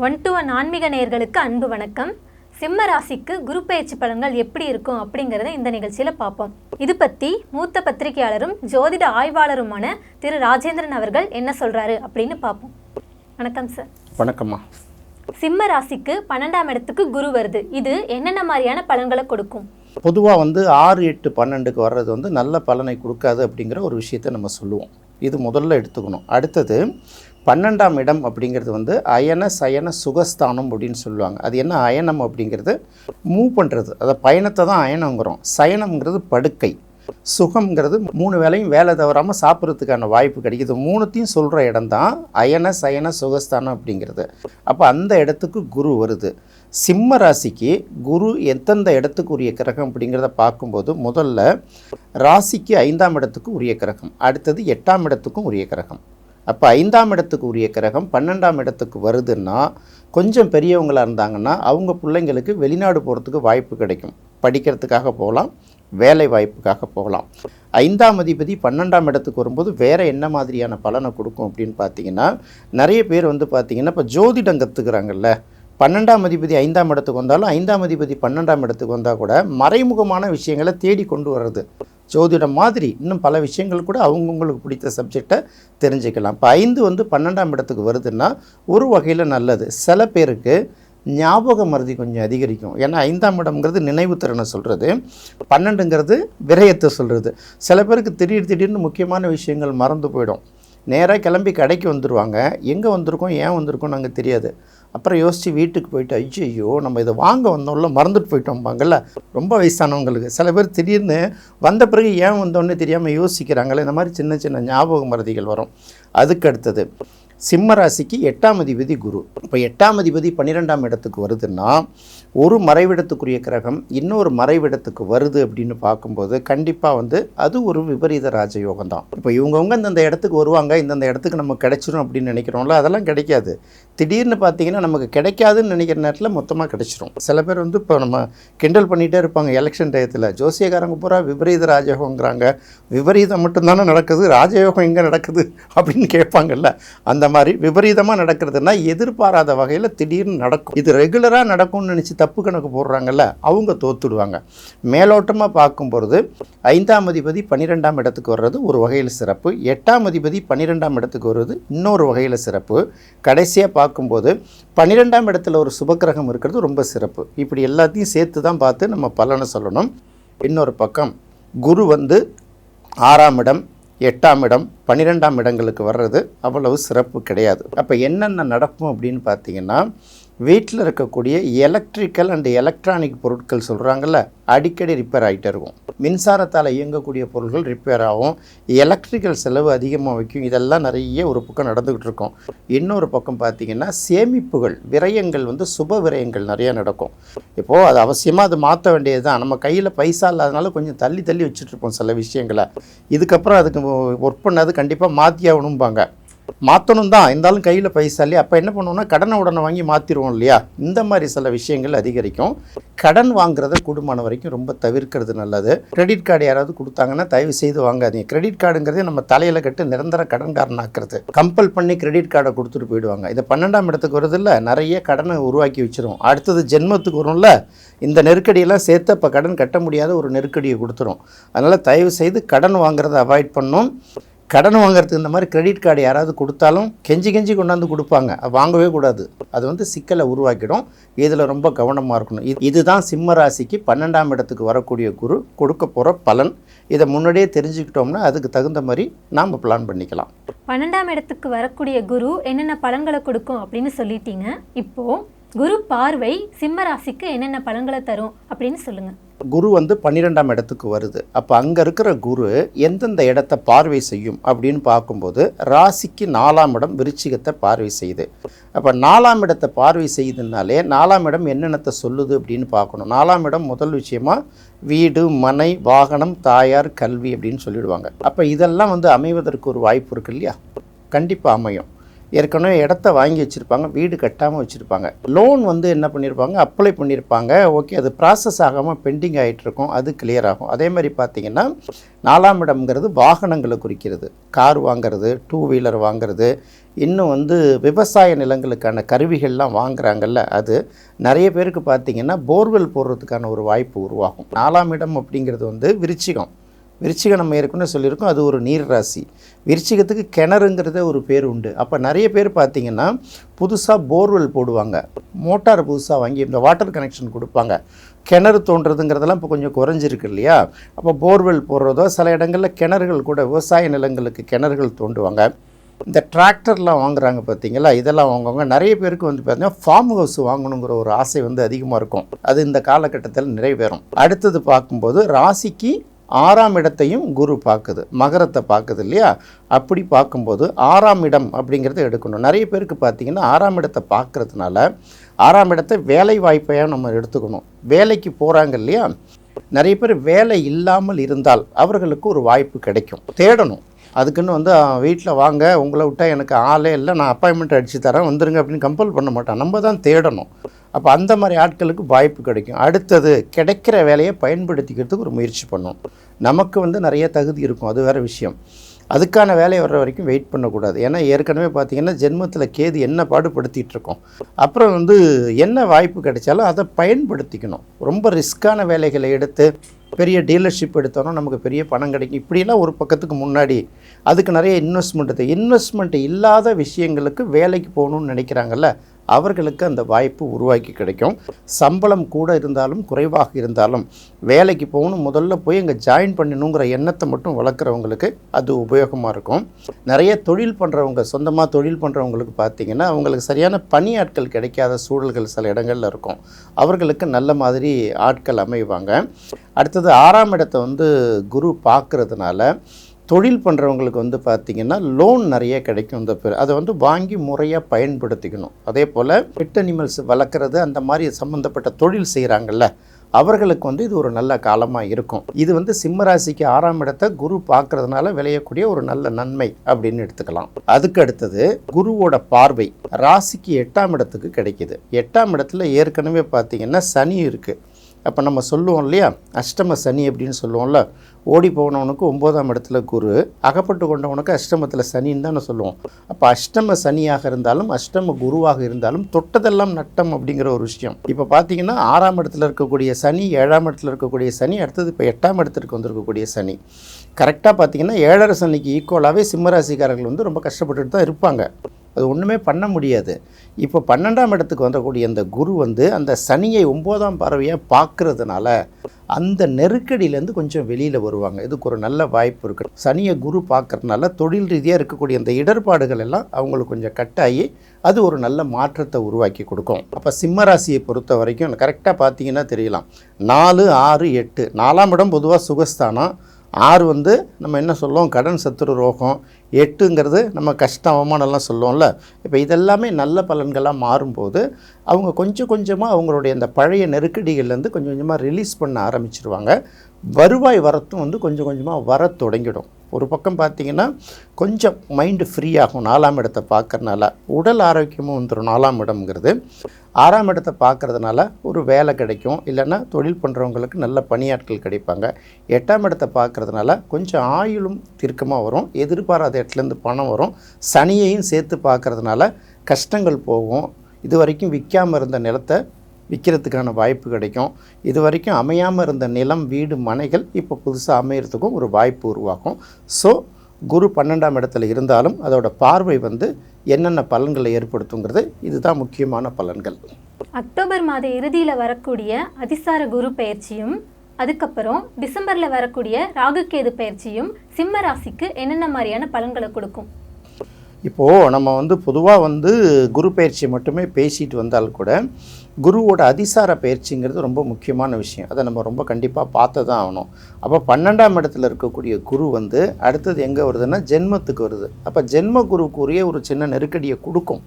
1 to 1 ஆன்மீக நேயர்களுக்கு அன்பு வணக்கம். சிம்ம ராசிக்கு குரு பெயர்ச்சி பலன்கள் எப்படி இருக்கும் அப்படிங்கிறத இந்த நிகழ்ச்சியில் பார்ப்போம். இது பற்றி மூத்த பத்திரிகையாளரும் ஜோதிட ஆய்வாளருமான திரு ராஜேந்திரன் அவர்கள் என்ன சொல்கிறாரு அப்படின்னு பார்ப்போம். வணக்கம் சார். வணக்கம்மா. சிம்ம ராசிக்கு 12ஆம் இடத்துக்கு குரு வருது. இது என்னென்ன மாதிரியான பலன்களை கொடுக்கும்? பொதுவாக 6, 8, 12க்கு வர்றது நல்ல பலனை கொடுக்காது அப்படிங்கிற ஒரு விஷயத்தை நம்ம சொல்லுவோம். இது முதல்ல எடுத்துக்கணும். அடுத்தது 12ஆம் இடம் அப்படிங்கிறது அயன சயன சுகஸ்தானம் அப்படின்னு சொல்லுவாங்க. அது என்ன அயனம் அப்படிங்கிறது மூவ் பண்ணுறது, அதை பயணத்தை தான் அயனங்கிறோம். சயனம்ங்கிறது படுக்கை, சுகம்ங்கிறது 3 வேளையும் வேலை தவறாமல் சாப்பிட்றதுக்கான வாய்ப்பு கிடைக்கிது. 3த்தையும் சொல்கிற இடம் தான் அயன சயன சுகஸ்தானம் அப்படிங்கிறது. அப்போ அந்த இடத்துக்கு குரு வருது. சிம்ம ராசிக்கு குரு எந்தெந்த இடத்துக்கு உரிய கிரகம் அப்படிங்கிறத பார்க்கும்போது முதல்ல ராசிக்கு 5ஆம் இடத்துக்கு உரிய கிரகம், அடுத்தது 8ஆம் இடத்துக்கும் உரிய கிரகம். அப்போ 5ஆம் இடத்துக்கு உரிய கிரகம் 12ஆம் இடத்துக்கு வருதுன்னா கொஞ்சம் பெரியவங்களாக இருந்தாங்கன்னா அவங்க பிள்ளைங்களுக்கு வெளிநாடு போகிறதுக்கு வாய்ப்பு கிடைக்கும். படிக்கிறதுக்காக போகலாம், வேலை வாய்ப்புக்காக போகலாம். 5ஆம் அதிபதி 12ஆம் இடத்துக்கு வரும்போது வேறு என்ன மாதிரியான பலனை கொடுக்கும் அப்படின்னு பார்த்தீங்கன்னா, நிறைய பேர் பார்த்திங்கன்னா இப்போ ஜோதிடம் கற்றுக்குறாங்கல்ல, 12ஆம் அதிபதி 5ஆம் இடத்துக்கு வந்தாலும் 5ஆம் அதிபதி 12ஆம் இடத்துக்கு வந்தால் கூட மறைமுகமான விஷயங்களை தேடி கொண்டு வர்றது. ஜோதிடம் மாதிரி இன்னும் பல விஷயங்கள் கூட அவங்கவுங்களுக்கு பிடித்த சப்ஜெக்டை தெரிஞ்சுக்கலாம். இப்போ 5 12ஆம் இடத்துக்கு வருதுன்னா ஒரு வகையில் நல்லது. சில பேருக்கு ஞாபக மறதி கொஞ்சம் அதிகரிக்கும். ஏன்னா 5ஆம் இடம்ங்கிறது நினைவு திறனை சொல்கிறது, 12ங்கிறது விரயத்தை சொல்கிறது. சில பேருக்கு திடீர்னு முக்கியமான விஷயங்கள் மறந்து போயிடும். நேராக கிளம்பி கடைக்கு வந்துடுவாங்க, எங்கே வந்திருக்கோம் ஏன் வந்திருக்கோம் நாங்கள் தெரியாது. அப்புறம் யோசித்து வீட்டுக்கு போயிட்டு ஐயோ நம்ம இதை வாங்க வந்தோம்ல மறந்துட்டு போயிட்டோம்பாங்கள்ல, ரொம்ப வயசானவங்களுக்கு. சில பேர் திடீர்னு வந்த பிறகு ஏன் வந்தோன்னே தெரியாமல் யோசிக்கிறாங்களே, இந்த மாதிரி சின்ன சின்ன ஞாபக மறதிகள் வரும். அதுக்கு அடுத்தது சிம்ம ராசிக்கு 8ஆம் அதிபதி குரு. இப்போ 8ஆம் அதிபதி 12ஆம் இடத்துக்கு வருதுன்னா ஒரு மறைவிடத்துக்குரிய கிரகம் இன்னொரு மறைவிடத்துக்கு வருது அப்படின்னு பார்க்கும்போது கண்டிப்பாக அது ஒரு விபரீத ராஜயோகம் தான். இப்போ இவங்கவுங்க இந்தந்த இடத்துக்கு வருவாங்க, இந்தந்த இடத்துக்கு நமக்கு கிடைச்சிரும் அப்படின்னு நினைக்கிறோம்ல, அதெல்லாம் கிடைக்காது. திடீர்னு பார்த்தீங்கன்னா நமக்கு கிடைக்காதுன்னு நினைக்கிற நேரத்தில் மொத்தமாக கிடைச்சிரும். சில பேர் இப்போ நம்ம கிண்டல் பண்ணிகிட்டே இருப்பாங்க எலெக்ஷன் டயத்தில், ஜோசியக்காரங்க பூரா விபரீத ராஜயோகங்கிறாங்க, விபரீதம் மட்டும்தானே நடக்குது, ராஜயோகம் எங்கே நடக்குது அப்படின்னு கேட்பாங்கல்ல. அந்த மாதிரி விபரீதமாக நடக்கிறதுனா எதிர்பாராத வகையில் திடீர்னு நடக்கும். இது ரெகுலராக நடக்கும்னு நினச்சி தப்பு கணக்கு போடுறாங்கல்ல, அவங்க தோத்துடுவாங்க. மேலோட்டமாக பார்க்கும்பொழுது 5ஆம் அதிபதி 12ஆம் இடத்துக்கு வர்றது ஒரு வகையில் சிறப்பு, 8ஆம் அதிபதி 12ஆம் இடத்துக்கு வருவது இன்னொரு வகையில் சிறப்பு. கடைசியாக பார்க்கும்போது 12ஆம் இடத்துல ஒரு சுபக்கிரகம் இருக்கிறது ரொம்ப சிறப்பு. இப்படி எல்லாத்தையும் சேர்த்து தான் பார்த்து நம்ம பலனை சொல்லணும். இன்னொரு பக்கம் குரு 6ஆம் இடம், 8ஆம் இடம், 12ஆம் இடங்களுக்கு வர்றது அவ்வளவு சிறப்பு கிடையாது. அப்போ என்னென்ன நடக்கும் அப்படின்னு பார்த்தீங்கன்னா, வீட்டில் இருக்கக்கூடிய எலக்ட்ரிக்கல் அண்ட் எலக்ட்ரானிக் பொருட்கள் சொல்கிறாங்கல்ல, அடிக்கடி ரிப்பேர் ஆகிட்டே இருக்கும். மின்சாரத்தால் இயங்கக்கூடிய பொருட்கள் ரிப்பேர் ஆகும், எலக்ட்ரிக்கல் செலவு அதிகமாக வைக்கும். இதெல்லாம் நிறைய ஒரு பக்கம் நடந்துக்கிட்டு இருக்கும். இன்னொரு பக்கம் பார்த்திங்கன்னா சேமிப்புகள், விரயங்கள் சுப விரயங்கள் நிறையா நடக்கும். இப்போது அது அவசியமாக அது மாற்ற வேண்டியது தான். நம்ம கையில் பைசா இல்லாதனால கொஞ்சம் தள்ளி வச்சுட்ருப்போம் சில விஷயங்களை. இதுக்கப்புறம் அதுக்கு ஒர்க் பண்ணாது கண்டிப்பாக மாற்றி ஆகணும்பாங்க. மாற்றணும் தான், இருந்தாலும் கையில் பைசா இல்லையா, அப்போ என்ன பண்ணுவோம்னா கடனை உடனே வாங்கி மாற்றிடுவோம் இல்லையா. இந்த மாதிரி சில விஷயங்கள் அதிகரிக்கும். கடன் வாங்குறத கூடுமான வரைக்கும் ரொம்ப தவிர்க்கிறது நல்லது. கிரெடிட் கார்டு யாராவது கொடுத்தாங்கன்னா தயவு செய்து வாங்காதீங்க. கிரெடிட் கார்டுங்கிறதே நம்ம தலையில் கட்டு நிரந்தர கடன்காரனாக்குறது. கம்பல் பண்ணி கிரெடிட் கார்டை கொடுத்துட்டு போயிடுவாங்க. இது 12ஆம் இடத்துக்கு வருதில்ல, நிறைய கடனை உருவாக்கி வச்சிரும். அடுத்தது ஜென்மத்துக்கு வரும்ல, இந்த நெருக்கடியெல்லாம் சேர்த்து அப்போ கடன் கட்ட முடியாத ஒரு நெருக்கடியை கொடுத்துரும். அதனால் தயவு செய்து கடன் வாங்குறதை அவாய்ட் பண்ணணும். கடன் வாங்குறதுக்கு இந்த மாதிரி கிரெடிட் கார்டு யாராவது கொடுத்தாலும் கெஞ்சி கொண்டாந்து கொடுப்பாங்க, வாங்கவே கூடாது. அது சிக்கலை உருவாக்கிடும். இதில் ரொம்ப கவனமாக இருக்கணும். இதுதான் சிம்ம ராசிக்கு 12ஆம் இடத்துக்கு வரக்கூடிய குரு கொடுக்க போகிற பலன். இதை முன்னாடியே தெரிஞ்சுக்கிட்டோம்னா அதுக்கு தகுந்த மாதிரி நாம் பிளான் பண்ணிக்கலாம். 12ஆம் இடத்துக்கு வரக்கூடிய குரு என்னென்ன பலன்களை கொடுக்கும் அப்படின்னு சொல்லிட்டீங்க. இப்போது குரு பார்வை சிம்ம ராசிக்கு என்னென்ன பலன்களை தரும் அப்படின்னு சொல்லுங்கள். குரு 12ஆம் இடத்துக்கு வருது. அப்போ அங்கே இருக்கிற குரு எந்தெந்த இடத்த பார்வை செய்யும் அப்படின்னு பார்க்கும்போது ராசிக்கு 4ஆம் இடம் விருச்சிகத்தை பார்வை செய்யுது. அப்போ 4ஆம் இடத்தை பார்வை செய்யுதுனாலே 4ஆம் இடம் என்னென்னத்தை சொல்லுது அப்படின்னு பார்க்கணும். 4ஆம் இடம் முதல் விஷயமாக வீடு, மனை, வாகனம், தாயார், கல்வி அப்படின்னு சொல்லிடுவாங்க. அப்போ இதெல்லாம் அமைவதற்கு ஒரு வாய்ப்பு இருக்கு இல்லையா, கண்டிப்பாக அமையும். ஏற்கனவே இடத்த வாங்கி வச்சுருப்பாங்க, வீடு கட்டாமல் வச்சுருப்பாங்க. லோன் வந்து என்ன பண்ணியிருப்பாங்க, அப்ளை பண்ணியிருப்பாங்க. ஓகே, அது ப்ராசஸ் ஆகாமல் பெண்டிங் ஆகிட்டுருக்கும், அது கிளியர் ஆகும். அதே மாதிரி பார்த்திங்கன்னா 4ஆம் இடம்ங்கிறது வாகனங்களை குறிக்கிறது. கார் வாங்கிறது, 2 வீலர் வாங்கிறது, இன்னும் வந்து விவசாய நிலங்களுக்கான கருவிகள்லாம் வாங்குறாங்கல்ல, அது நிறைய பேருக்கு பார்த்திங்கன்னா போர்வெல் போடுறதுக்கான ஒரு வாய்ப்பு உருவாகும். 4ஆம் இடம் அப்படிங்கிறது வந்து விருச்சிகம். விருச்சிகம் நம்ம ஏற்கனவே சொல்லியிருக்கோம், அது ஒரு நீர் ராசி. விருச்சிகத்துக்கு கிணறுங்கிறத ஒரு பேர் உண்டு. அப்போ நிறைய பேர் பார்த்திங்கன்னா புதுசாக போர்வெல் போடுவாங்க, மோட்டார் புதுசாக வாங்கி இந்த வாட்டர் கனெக்ஷன் கொடுப்பாங்க. கிணறு தோன்றதுங்கிறதெல்லாம் இப்போ கொஞ்சம் குறைஞ்சிருக்கு இல்லையா? அப்போ போர்வெல் போடுறதோ, சில இடங்களில் கிணறுகள் கூட விவசாய நிலங்களுக்கு கிணறுகள் தோண்டுவாங்க. இந்த டிராக்டர்லாம் வாங்குறாங்க பார்த்தீங்களா, இதெல்லாம் வாங்குவாங்க. நிறைய பேருக்கு வந்து பார்த்தீங்கன்னா ஃபார்ம் ஹவுஸ் வாங்கணுங்கிற ஒரு ஆசை வந்து அதிகமாக இருக்கும். அது இந்த காலகட்டத்தில் நிறைவேறும். அடுத்தது பார்க்கும்போது ராசிக்கு 6ஆம் இடத்தையும் குரு பார்க்குது, மகரத்தை பார்க்குது இல்லையா? அப்படி பார்க்கும்போது 6ஆம் இடம் அப்படிங்கிறத எடுக்கணும். நிறைய பேருக்கு பார்த்திங்கன்னா 6ஆம் இடத்தை பார்க்குறதுனால 6ஆம் இடத்தை வேலை வாய்ப்பையாக நம்ம எடுத்துக்கணும். வேலைக்கு போகிறாங்க இல்லையா? நிறைய பேர் வேலை இல்லாமல் இருந்தால் அவர்களுக்கு ஒரு வாய்ப்பு கிடைக்கும். தேடணும். அதுக்குன்னு வந்து வீட்டில் வாங்க, உங்களை விட்டால் எனக்கு ஆளே இல்லை, நான் அப்பாயின்மெண்ட் அடித்து தரேன், வந்துருங்க அப்படின்னு கம்பல் பண்ண மாட்டான். நம்ம தான் தேடணும். அப்போ அந்த மாதிரி ஆட்களுக்கு வாய்ப்பு கிடைக்கும். அடுத்தது கிடைக்கிற வேலையை பயன்படுத்திக்கிறதுக்கு ஒரு முயற்சி பண்ணணும். நமக்கு வந்து நிறைய தகுதி இருக்கும், அது வேறு விஷயம். அதுக்கான வேலை வர்ற வரைக்கும் வெயிட் பண்ணக்கூடாது. ஏன்னா ஏற்கனவே பார்த்திங்கன்னா ஜென்மத்தில் கேது என்ன பாடுபடுத்திகிட்டு இருக்கோம். அப்புறம் வந்து என்ன வாய்ப்பு கிடைச்சாலும் அதை பயன்படுத்திக்கணும். ரொம்ப ரிஸ்க்கான வேலைகளை எடுத்து பெரிய டீலர்ஷிப் எடுத்தோன்னா நமக்கு பெரிய பணம் கிடைக்கும், இப்படிலாம் ஒரு பக்கத்துக்கு முன்னாடி அதுக்கு நிறைய இன்வெஸ்ட்மெண்ட் இல்லாத விஷயங்களுக்கு வேலைக்கு போகணுன்னு நினைக்கிறாங்கல்ல, அவர்களுக்கு அந்த வாய்ப்பு உருவாக்கி கிடைக்கும். சம்பளம் கூட இருந்தாலும் குறைவாக இருந்தாலும் வேலைக்கு போகணும், முதல்ல போய் அங்கே ஜாயின் பண்ணணுங்கிற எண்ணத்தை மட்டும் வளர்க்குறவங்களுக்கு அது உபயோகமாக இருக்கும். நிறைய தொழில் பண்ணுறவங்க, சொந்தமாக தொழில் பண்ணுறவங்களுக்கு பார்த்திங்கன்னா அவங்களுக்கு சரியான பணியாட்கள் கிடைக்காத சூழல்கள் சில இடங்களில் இருக்கும். அவர்களுக்கு நல்ல மாதிரி ஆட்கள் அமைவாங்க. அடுத்தது 6ஆம் இடத்தை வந்து குரு பார்க்குறதுனால தொழில் பண்ணுறவங்களுக்கு வந்து பார்த்திங்கன்னா லோன் நிறைய கிடைக்கும். இந்த பேர் அதை வந்து வாங்கி முறையாக பயன்படுத்திக்கணும். அதே போல் பெட் அனிமல்ஸ் வளர்க்குறது, அந்த மாதிரி சம்மந்தப்பட்ட தொழில் செய்கிறாங்கல்ல, அவர்களுக்கு வந்து இது ஒரு நல்ல காலமாக இருக்கும். இது வந்து சிம்மராசிக்கு 6ஆம் இடத்தை குரு பார்க்கறதுனால விளையக்கூடிய ஒரு நல்ல நன்மை அப்படின்னு எடுத்துக்கலாம். அதுக்கு அடுத்தது குருவோட பார்வை ராசிக்கு 8ஆம் இடத்துக்கு கிடைக்கிது. 8ஆம் இடத்துல ஏற்கனவே பார்த்திங்கன்னா சனி இருக்குது. அப்போ நம்ம சொல்லுவோம் இல்லையா, அஷ்டம சனி அப்படின்னு சொல்லுவோம்ல. ஓடி போனவனுக்கு 9ஆம் இடத்துல குரு, அகப்பட்டு கொண்டவனுக்கு அஷ்டமத்தில் சனின்னு தான் சொல்லுவோம். அப்போ அஷ்டம சனியாக இருந்தாலும் அஷ்டம குருவாக இருந்தாலும் தொட்டதெல்லாம் நட்டம் அப்படிங்கிற ஒரு விஷயம். இப்போ பார்த்தீங்கன்னா 6ஆம் இடத்துல இருக்கக்கூடிய சனி, 7ஆம் இடத்துல இருக்கக்கூடிய சனி, அடுத்தது இப்போ 8ஆம் இடத்திற்கு வந்திருக்கக்கூடிய சனி. கரெக்டாக பார்த்தீங்கன்னா 7.5 சனிக்கு ஈக்குவலாகவே சிம்மராசிக்காரர்கள் வந்து ரொம்ப கஷ்டப்பட்டுட்டு தான் இருப்பாங்க. அது ஒன்றுமே பண்ண முடியாது. இப்போ 12ஆம் இடத்துக்கு வந்தக்கூடிய அந்த குரு வந்து அந்த சனியை 9ஆம் பார்வையாக பார்க்கறதுனால அந்த நெருக்கடியிலேருந்து கொஞ்சம் வெளியில் வருவாங்க. இதுக்கு ஒரு நல்ல வாய்ப்பு இருக்குது. சனியை குரு பார்க்கறதுனால தொழில் ரீதியாக இருக்கக்கூடிய அந்த இடர்பாடுகள் எல்லாம் அவங்களுக்கு கொஞ்சம் கட்டாகி அது ஒரு நல்ல மாற்றத்தை உருவாக்கி கொடுக்கும். அப்போ சிம்மராசியை பொறுத்த வரைக்கும் கரெக்டாக பார்த்தீங்கன்னா தெரியலாம், 4, 6, 8. 4ஆம் இடம் பொதுவாக சுகஸ்தானம், 6 வந்து நம்ம என்ன சொல்லுவோம், கடன் சத்துரு ரோகம், 8ங்கிறது நம்ம கஷ்டம் அவமானம்லாம் சொல்லுவோம்ல. இப்போ இதெல்லாமே நல்ல பலன்களாக மாறும்போது அவங்க கொஞ்சம் கொஞ்சமாக அவங்களுடைய அந்த பழைய நெருக்கடிகள்லேருந்து கொஞ்சம் கொஞ்சமாக ரிலீஸ் பண்ண ஆரம்பிச்சிருவாங்க. வருவாய் வரத்தும் வந்து கொஞ்சம் கொஞ்சமாக வர தொடங்கிடும். ஒரு பக்கம் பார்த்திங்கன்னா கொஞ்சம் மைண்டு ஃப்ரீ ஆகும் 4ஆம் இடத்தை பார்க்கறதுனால. உடல் ஆரோக்கியமும் வந்துடும். 4ஆம் இடம்ங்கிறது 6ஆம் இடத்தை பார்க்கறதுனால ஒரு வேலை கிடைக்கும், இல்லைன்னா தொழில் பண்ணுறவங்களுக்கு நல்ல பணியாட்கள் கிடைப்பாங்க. 8ஆம் இடத்தை பார்க்கறதுனால கொஞ்சம் ஆயுளும் தீர்க்கமாக வரும், எதிர்பாராத இடத்துலேருந்து பணம் வரும். சனியையும் சேர்த்து பார்க்கறதுனால கஷ்டங்கள் போகும். இது வரைக்கும் விற்காமல் இருந்த நிலத்தை விற்கிறதுக்கான வாய்ப்பு கிடைக்கும். இது வரைக்கும் அமையாமல் இருந்த நிலம், வீடு, மனைகள் இப்போ புதுசாக அமையறதுக்கும் ஒரு வாய்ப்பு உருவாகும். ஸோ குரு 12ஆம் இடத்துல இருந்தாலும் அதோட பார்வை வந்து என்னென்ன பலன்களை ஏற்படுத்துங்கிறது இதுதான் முக்கியமான பலன்கள். அக்டோபர் மாத இறுதியில் வரக்கூடிய அதிசார குரு பயிற்சியும் அதுக்கப்புறம் டிசம்பரில் வரக்கூடிய ராகுகேது பயிற்சியும் சிம்ம ராசிக்கு என்னென்ன மாதிரியான பலன்களை கொடுக்கும்? இப்போது நம்ம வந்து பொதுவாக வந்து குரு பயிற்சியை மட்டுமே பேசிட்டு வந்தால் கூட குருவோட அதிசார பயிற்சிங்கிறது ரொம்ப முக்கியமான விஷயம். அதை நம்ம ரொம்ப கண்டிப்பாக பார்த்து தான் ஆகணும். அப்போ 12ஆம் இடத்துல இருக்கக்கூடிய குரு வந்து அடுத்தது எங்கே வருதுன்னா ஜென்மத்துக்கு வருது. அப்போ ஜென்ம குருவுக்குரிய ஒரு சின்ன நெருக்கடியை கொடுக்கும்.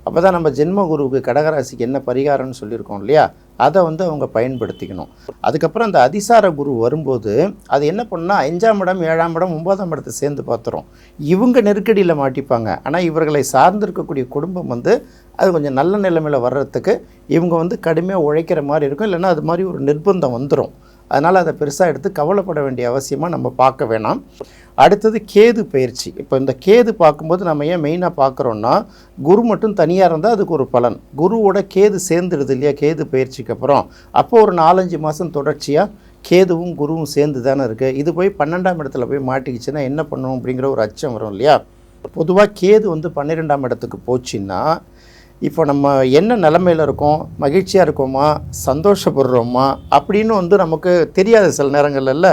அப்போ தான் நம்ம ஜென்ம குருவுக்கு கடகராசிக்கு என்ன பரிகாரம்னு சொல்லியிருக்கோம் இல்லையா, அதை வந்து அவங்க பயன்படுத்திக்கணும். அதுக்கப்புறம் அந்த அதிசார குரு வரும்போது அது என்ன பண்ணால் 5ஆம் இடம் 7ஆம் இடம் 9ஆம் இடத்தை சேர்ந்து பார்த்துரும். இவங்க நெருக்கடியில் மாட்டிப்பாங்க. ஆனால் இவர்களை சார்ந்திருக்கக்கூடிய குடும்பம் வந்து அது கொஞ்சம் நல்ல நிலைமையில் வர்றதுக்கு இவங்க வந்து கடுமையாக உழைக்கிற மாதிரி இருக்கும். இல்லைன்னா அது மாதிரி ஒரு நிர்பந்தம் வந்துடும். அதனால் அதை பெருசாக எடுத்து கவலைப்பட வேண்டிய அவசியமாக நம்ம பார்க்க வேணாம். அடுத்தது கேது பயிற்சி. இப்போ இந்த கேது பார்க்கும்போது நம்ம ஏன் மெயினாக பார்க்குறோன்னா, குரு மட்டும் தனியாக இருந்தால் அதுக்கு ஒரு பலன், குருவோட கேது சேர்ந்துடுது இல்லையா கேது பயிற்சிக்கு அப்புறம். அப்போது ஒரு 4-5 மாதம் தொடர்ச்சியாக கேதுவும் குருவும் சேர்ந்து தானே இருக்குது. இது போய் 12ஆம் இடத்துல போய் மாட்டிக்கிச்சுன்னா என்ன பண்ணும் அப்படிங்கிற ஒரு அச்சம் வரும் இல்லையா. பொதுவாக கேது வந்து 12ஆம் இடத்துக்கு போச்சுன்னா இப்போ நம்ம என்ன நிலமையில் இருக்கோம், மகிழ்ச்சியாக இருக்கோமா, சந்தோஷப்படுறோமா அப்படின்னு வந்து நமக்கு தெரியாது சில நேரங்கள்ல.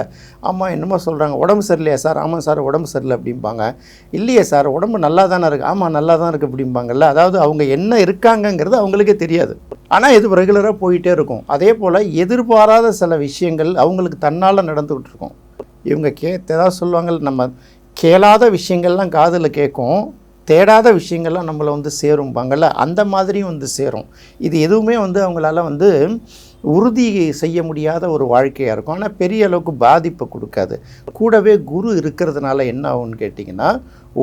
ஆமாம் என்னமோ சொல்கிறாங்க, உடம்பு சரியில்லையா சார், ஆமாம் சார் உடம்பு சரியில்லை அப்படிம்பாங்க. இல்லையே சார் உடம்பு நல்லா தானே இருக்குது, ஆமாம் நல்லா தான் இருக்குது அப்படிம்பாங்கல்ல. அதாவது அவங்க என்ன இருக்காங்கங்கிறது அவங்களுக்கே தெரியாது. ஆனால் இது ரெகுலராக போயிட்டே இருக்கும். அதே போல் எதிர்பாராத சில விஷயங்கள் அவங்களுக்கு தன்னால் நடந்துக்கிட்டு இருக்கும். இவங்க ஏதாவது சொல்லுவாங்க, நம்ம கேளாத விஷயங்கள்லாம் காதில் கேட்கும், தேடாத விஷயங்கள்லாம் நம்மளை வந்து சேரும்பாங்கள்ல, அந்த மாதிரியும் வந்து சேரும். இது எதுவுமே வந்து அவங்களால வந்து உறுதி செய்ய முடியாத ஒரு வாழ்க்கையாக இருக்கும். ஆனால் பெரிய அளவுக்கு பாதிப்பை கொடுக்காது. கூடவே குரு இருக்கிறதுனால என்ன ஆகும்னு கேட்டிங்கன்னா,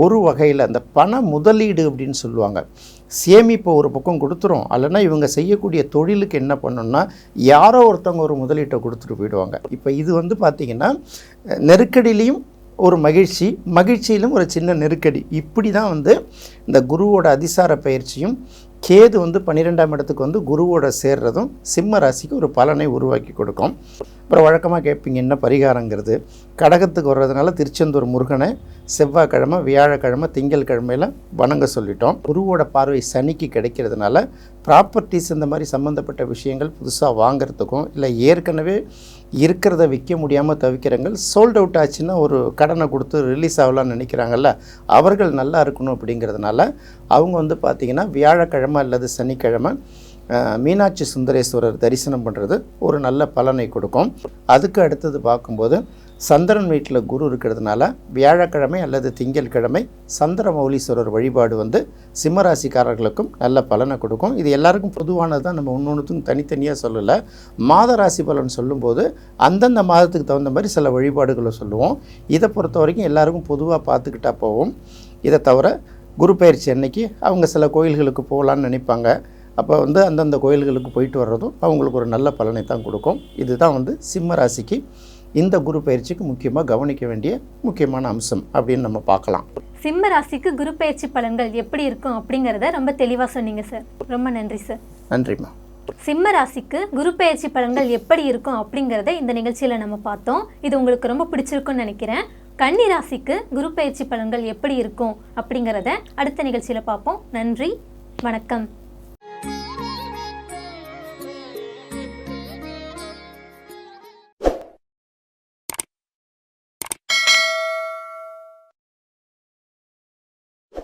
ஒரு வகையில் அந்த பண முதலீடு அப்படின்னு சொல்லுவாங்க, சேமிப்பை ஒரு பக்கம் கொடுத்துரும். இல்லைன்னா இவங்க செய்யக்கூடிய தொழிலுக்கு என்ன பண்ணணும்னா யாரோ ஒருத்தவங்க ஒரு முதலீட்டை கொடுத்துட்டு போயிடுவாங்க. இப்போ இது வந்து பார்த்திங்கன்னா நெருக்கடியிலையும் ஒரு மகிழ்ச்சி, மகிழ்ச்சியிலும் ஒரு சின்ன நெருக்கடி. இப்படி தான் வந்து இந்த குருவோட அதிசார பயிற்சியும் கேது வந்து 12ஆம் இடத்துக்கு வந்து குருவோட சேர்றதும் சிம்ம ராசிக்கு ஒரு பலனை உருவாக்கி கொடுக்கும். அப்புறம் வழக்கமாக கேட்பீங்க என்ன பரிகாரங்கிறது. கடகத்துக்கு வர்றதுனால திருச்செந்தூர் முருகனை செவ்வாய்க்கிழமை, வியாழக்கிழமை, திங்கட்கிழமையில் வணங்க சொல்லிட்டோம். குருவோட பார்வை சனிக்கு கிடைக்கிறதுனால ப்ராப்பர்ட்டிஸ் இந்த மாதிரி சம்மந்தப்பட்ட விஷயங்கள் புதுசாக வாங்கிறதுக்கும், இல்லை ஏற்கனவே இருக்கிறத விற்க முடியாமல் தவிக்கிறவங்க சோல்ட் அவுட் ஆச்சுன்னா ஒரு கடனை கொடுத்து ரிலீஸ் ஆகலான்னு நினைக்கிறாங்கல்ல, அவர்கள் நல்லா இருக்கணும் அப்படிங்கிறதுனால அவங்க வந்து பார்த்திங்கன்னா வியாழக்கிழமை அல்லது சனிக்கிழமை மீனாட்சி சுந்தரேஸ்வரர் தரிசனம் பண்ணுறது ஒரு நல்ல பலனை கொடுக்கும். அதுக்கு அடுத்தது பார்க்கும்போது சந்திரன் வீட்டில் குரு இருக்கிறதுனால வியாழக்கிழமை அல்லது திங்கட்கிழமை சந்திரமௌலீஸ்வரர் வழிபாடு வந்து சிம்மராசிக்காரர்களுக்கும் நல்ல பலனை கொடுக்கும். இது எல்லாருக்கும் பொதுவானது தான், நம்ம ஒன்றுத்துக்கும் தனித்தனியாக சொல்லலை. மாத ராசி பலன் சொல்லும்போது அந்தந்த மாதத்துக்கு தகுந்த மாதிரி சில வழிபாடுகளை சொல்லுவோம். இதை பொறுத்த வரைக்கும் எல்லாருக்கும் பொதுவாக பார்த்துக்கிட்டா போவோம். இதை தவிர குரு பயிற்சி அன்னைக்கு அவங்க சில கோயில்களுக்கு போகலான்னு நினைப்பாங்க. அப்போ வந்து அந்தந்த கோயில்களுக்கு போயிட்டு வர்றதும் அவங்களுக்கு ஒரு நல்ல பலனை தான் கொடுக்கும். இதுதான் வந்து சிம்ம ராசிக்கு இந்த குரு பயிற்சிக்கு முக்கியமாக கவனிக்க வேண்டிய முக்கியமான அம்சம் அப்படின்னு நம்ம பார்க்கலாம். சிம்ம ராசிக்கு குரு பயிற்சி பலன்கள் எப்படி இருக்கும் அப்படிங்கிறத ரொம்ப தெளிவாக சொன்னீங்க சார். ரொம்ப நன்றி சார். நன்றிம்மா. சிம்ம ராசிக்கு குரு பயிற்சி பலன்கள் எப்படி இருக்கும் அப்படிங்கிறத இந்த நிகழ்ச்சியில் நம்ம பார்த்தோம். இது உங்களுக்கு ரொம்ப பிடிச்சிருக்குன்னு நினைக்கிறேன். கன்னி ராசிக்கு குரு பயிற்சி பலன்கள் எப்படி இருக்கும் அப்படிங்கிறத அடுத்த நிகழ்ச்சியில் பார்ப்போம். நன்றி, வணக்கம்.